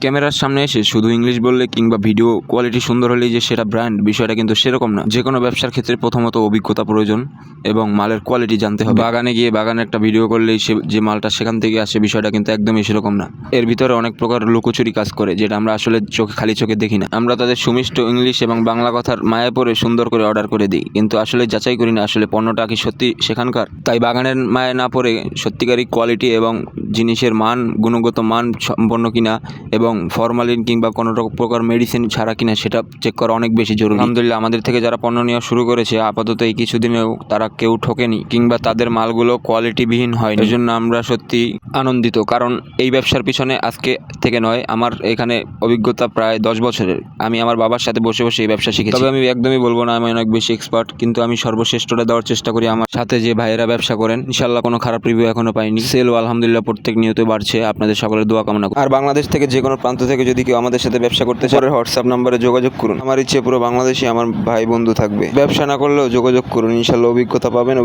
ক্যামেরার সামনে এসে শুধু ইংলিশ বললে কিংবা ভিডিও কোয়ালিটি সুন্দর হলেই যে সেটা ব্র্যান্ড, বিষয়টা কিন্তু সেরকম না। যে কোনো ব্যবসার ক্ষেত্রে প্রথমত অভিজ্ঞতা প্রয়োজন এবং মালের কোয়ালিটি জানতে হবে। বাগানে গিয়ে বাগানে একটা ভিডিও করলেই সে যে মালটা সেখান থেকে আসে, বিষয়টা কিন্তু একদমই সেরকম না। এর ভিতরে অনেক প্রকার লুকোচুরি কাজ করে, যেটা আমরা আসলে খালি চোখে দেখি না। আমরা তাদের সুমিষ্ট ইংলিশ এবং বাংলা কথার মায়ায় পড়ে সুন্দর করে অর্ডার করে দিই, কিন্তু আসলে যাচাই করি না আসলে পণ্যটা কি সত্যি সেখানকার। তাই বাগানের মায়ায় না পড়ে সত্যিকারই কোয়ালিটি এবং জিনিসের মান, গুণগত মান সম্পন্ন কিনা এবং ফরমালিন কিংবা কোনো প্রকার মেডিসিন ছাড়া কিনা সেটা চেক করা অনেক বেশি জরুরি। আলহামদুলিল্লাহ, আমাদের থেকে যারা পণ্য নেওয়া শুরু করেছে আপাতত এই কিছুদিনেও তারা কেউ ঠকেনি কিংবা তাদের মালগুলো কোয়ালিটিবিহীন হয়নি। এই জন্য আমরা সত্যি আনন্দিত, কারণ এই ব্যবসার পিছনে আজকে থেকে নয়, আমার এখানে অভিজ্ঞতা প্রায় 10 বছরের। আমি আমার বাবার সাথে বসে বসে এই ব্যবসা শিখেছি। তবে আমি একদমই বলবো না আমি অনেক বেশি এক্সপার্ট, কিন্তু আমি সর্বশ্রেষ্ঠটা দেওয়ার চেষ্টা করি। আমার সাথে যে ভাইয়েরা ব্যবসা করেন, ইনশাল্লাহ কোনো খারাপ রিভিউ এখনো পাইনি। সেলও আলহামদুলিল্লাহ প্রত্যেক নিয়ত বাড়ছে। আপনাদের সকলের দোয়া কামনা করি। আর বাংলাদেশ থেকে যে কোনো প্রান্ত থেকে যদি কেউ আমাদের সাথে ব্যবসা করতে চায়, হোয়াটসঅ্যাপ নাম্বারে যোগাযোগ করুন। আমার ইচ্ছে পুরো বাংলাদেশে আমার ভাই বন্ধু থাকবে। ব্যবসা না করলেও যোগাযোগ করুন, ইনশাল্লাহ অভিজ্ঞতা পাবেন।